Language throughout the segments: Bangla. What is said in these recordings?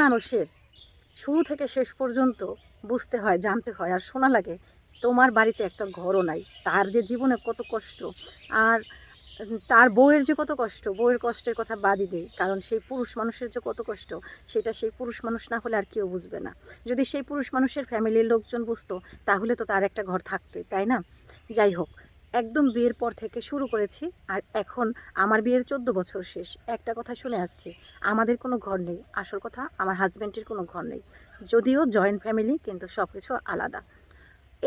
মানুষের শুরু থেকে শেষ পর্যন্ত বুঝতে হয়, জানতে হয় আর শোনা লাগে তোমার বাড়িতে একটা ঘরও নাই, তার যে জীবনে কত কষ্ট। আর তার বউয়ের যে কত কষ্ট, বউয়ের কষ্টের কথা বাদই দেই, কারণ সেই পুরুষ মানুষের যে কত কষ্ট সেটা সেই পুরুষ মানুষ না হলে আর কেউ বুঝবে না। যদি সেই পুরুষ মানুষের ফ্যামিলির লোকজন বুঝতো তাহলে তো তার একটা ঘর থাকতোই, তাই না? যাই হোক, একদম বিয়ের পর থেকে শুরু করেছি, আর এখন আমার বিয়ের 14 বছর শেষ। একটা কথা শুনে আসছি, আমাদের কোনো ঘর নেই। আসল কথা, আমার হাজব্যান্ডের কোনো ঘর নেই। যদিও জয়েন্ট ফ্যামিলি, কিন্তু সব কিছু আলাদা।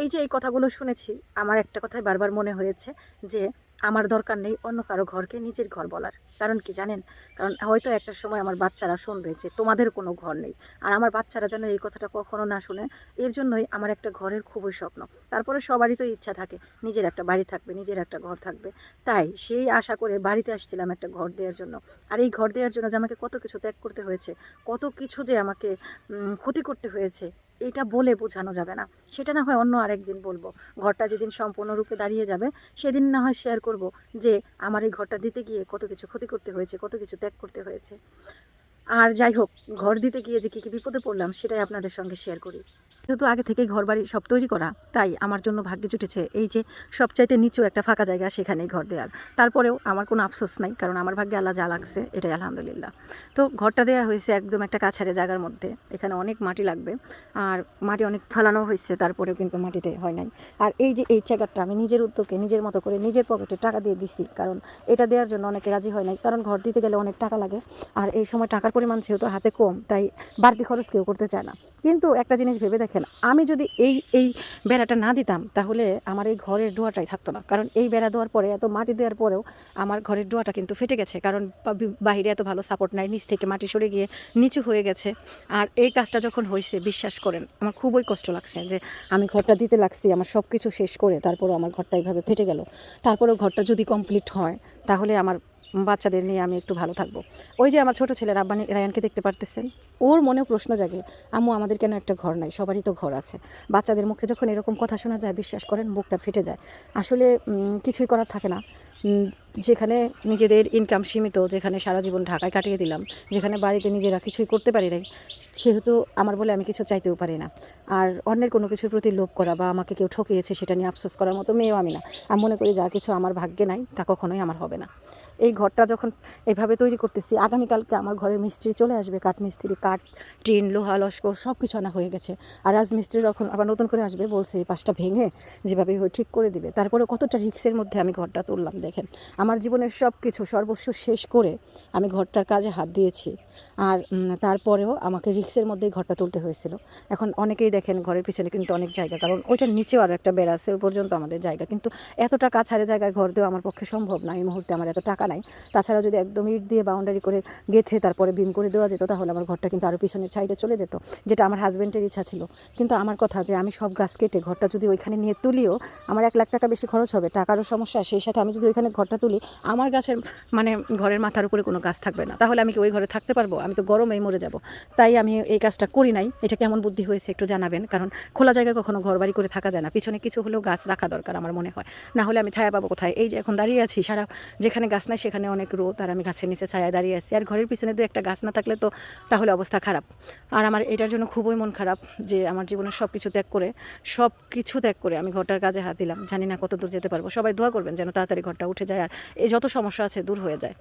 এই যে এই কথাগুলো শুনেছি, আমার একটা কথাই বারবার মনে হয়েছে যে আমার দরকার নেই অন্য কারো ঘরকে নিজের ঘর বলার। কারণ কি জানেন? কারণ হয়তো একটা সময় আমার বাচ্চারা শুনবে যে তোমাদের কোনো ঘর নেই। আর আমার বাচ্চারা যেন এই কথাটা কখনো না শুনে, এর জন্যই আমার একটা ঘরের খুবই স্বপ্ন। তারপরে সবারই তো ইচ্ছা থাকে নিজের একটা বাড়ি থাকবে, নিজের একটা ঘর থাকবে। তাই সেই আশা করে বাড়িতে আসছিলাম একটা ঘর দেওয়ার জন্য। আর এই ঘর দেওয়ার জন্য যে আমাকে কত কিছু ত্যাগ করতে হয়েছে, কত কিছু যে আমাকে ক্ষতি করতে হয়েছে, এটা বলে বোঝানো যাবে না। সেটা না হয় অন্য আরেকদিন বলবো। ঘরটা যেদিন সম্পূর্ণরূপে দাঁড়িয়ে যাবে সেদিন না হয় শেয়ার করব যে আমার এই ঘরটা দিতে গিয়ে কত কিছু ক্ষতি করতে হয়েছে, কত কিছু ত্যাগ করতে হয়েছে। আর যাই হোক, ঘর দিতে গিয়ে যে কী বিপদে পড়লাম সেটাই আপনাদের সঙ্গে শেয়ার করি। যেহেতু আগে থেকেই ঘরবাড়ি সব তৈরি করা, তাই আমার জন্য ভাগ্যে জুটেছে এই যে সবচাইতে নিচু একটা ফাঁকা জায়গা, সেখানেই ঘর দেওয়ার। তারপরেও আমার কোনো আফসোস নাই, কারণ আমার ভাগ্যে আল্লাহ যা লাগছে এটাই আলহামদুলিল্লাহ। তো ঘরটা দেওয়া হয়েছে একদম একটা কাছাড়ে জায়গার মধ্যে। এখানে অনেক মাটি লাগবে, আর মাটি অনেক ফালানো হয়েছে, তারপরেও কিন্তু মাটিতে হয় নাই। আর এই যে এই জায়গাটা আমি নিজের উদ্যোগে নিজের মতো করে নিজের পকেটে টাকা দিয়ে দিছি, কারণ এটা দেওয়ার জন্য অনেকে রাজি হয় নাই, কারণ ঘর দিতে গেলে অনেক টাকা লাগে। আর এই সময় টাকার পরিমাণ যেহেতু হাতে কম, তাই বাড়তি খরচ কেউ করতে চায় না। কিন্তু একটা জিনিস ভেবে দেখেন, আমি যদি এই বেড়াটা না দিতাম তাহলে আমার এই ঘরের ডোয়াটাই থাকতো না। কারণ এই বেড়া দেওয়ার পরে, এত মাটি দেওয়ার পরেও আমার ঘরের ডোয়াটা কিন্তু ফেটে গেছে, কারণ বাহিরে এত ভালো সাপোর্ট নাই, নিচ থেকে মাটি সরে গিয়ে নিচু হয়ে গেছে। আর এই কাজটা যখন হয়েছে, বিশ্বাস করেন আমার খুবই কষ্ট লাগছে যে আমি ঘরটা দিতে লাগছি আমার সব কিছু শেষ করে, তারপরেও আমার ঘরটা এইভাবে ফেটে গেল। তারপরেও ঘরটা যদি কমপ্লিট হয় তাহলে আমার বাচ্চাদের নিয়ে আমি একটু ভালো থাকবো। ওই যে আমার ছোট ছেলে রাব্বানি রায়ানকে দেখতে পারতেছেন, ওর মনেও প্রশ্ন জাগে, আম্মু আমাদের কেন একটা ঘর নাই? সবারই তো ঘর আছে। বাচ্চাদের মুখে যখন এরকম কথা শোনা যায়, বিশ্বাস করেন বুকটা ফেটে যায়। আসলে কিছুই করার থাকে না। যেখানে নিজেদের ইনকাম সীমিত, যেখানে সারা জীবন ঢাকায় কাটিয়ে দিলাম, যেখানে বাড়িতে নিজেরা কিছুই করতে পারি নাই, সেহেতু আমার বলে আমি কিছু চাইতেও পারি না। আর অন্যের কোনো কিছুর প্রতি লোভ করা বা আমাকে কেউ ঠকিয়েছে সেটা নিয়ে আফসোস করার মতো মেয়েও আমি না। আমি মনে করি যা কিছু আমার ভাগ্যে নাই তা কখনোই আমার হবে না। এই ঘরটা যখন এইভাবে তৈরি করতেছি, আগামীকালকে আমার ঘরের মিস্ত্রি চলে আসবে, কাঠ মিস্ত্রি, কাঠ, টিন, লোহা, লস্কর সব কিছু আনা হয়ে গেছে। আর রাজমিস্ত্রি যখন আবার নতুন করে আসবে, বলছে এই পাশটা ভেঙে যেভাবে হয় ঠিক করে দিবে। তারপরে কতটা রিস্কের মধ্যে আমি ঘরটা তুললাম দেখেন। আমার জীবনের সব কিছু সর্বস্ব শেষ করে আমি ঘরটার কাজে হাত দিয়েছি। আর তারপরেও আমাকে রিস্কের মধ্যেই ঘরটা তুলতে হয়েছিল। এখন অনেকেই দেখেন ঘরের পিছনে কিন্তু অনেক জায়গা, কারণ ওইটার নিচেও আরও একটা বেড়া আছে, ওই পর্যন্ত আমাদের জায়গা, কিন্তু এতটা কাছাড়ে জায়গায় ঘর দেওয়া আমার পক্ষে সম্ভব না এই মুহূর্তে। আমার এত টাকা নাই। তাছাড়া যদি একদম ইট দিয়ে বাউন্ডারি করে গেঁথে তারপরে বিম করে দেওয়া যেত, তাহলে আমার ঘরটা কিন্তু আরও পিছনের সাইডে চলে যেত, যেটা আমার হাজব্যান্ডের ইচ্ছা ছিল। কিন্তু আমার কথা যে আমি সব গাছ কেটে ঘরটা যদি ওইখানে নিয়ে তুলিও আমার 1 লাখ টাকা বেশি খরচ হবে, টাকারও সমস্যা। সেই সাথে আমি যদি ওইখানে ঘরটা তুলি, আমার গাছের মানে ঘরের মাথার উপরে কোনো গাছ থাকবে না, তাহলে আমি কি ওই ঘরে থাকতে পারবো? আমি তো গরমেই মরে যাব। তাই আমি এই কাজটা করি নাই। এটা কেমন বুদ্ধি হয়েছে একটু জানাবেন, কারণ খোলা জায়গায় কখনো ঘর বাড়ি করে থাকা যায় না। পিছনে কিছু হলেও গাছ রাখা দরকার আমার মনে হয়, না হলে আমি ছায়া পাবো কোথায়? এই যে এখন দাঁড়িয়ে আছি, সারা যেখানে গাছ নাই সেখানে অনেক রোদ, আর আমি গাছের নিচে ছায়ায় দাঁড়িয়ে আছি। আর ঘরের পিছনে 2 একটা গাছ না থাকলে তো তাহলে অবস্থা খারাপ। আর আমার এটার জন্য খুবই মন খারাপ যে আমার জীবনের সব কিছু ত্যাগ করে, সব কিছু ত্যাগ করে আমি ঘরটার কাজে হাত দিলাম। জানি না কত দূর যেতে পারবো। সবাই দোয়া করবেন যেন তাড়াতাড়ি ঘরটা উঠে যায় আর এই যত সমস্যা আছে দূর হয়ে যায়।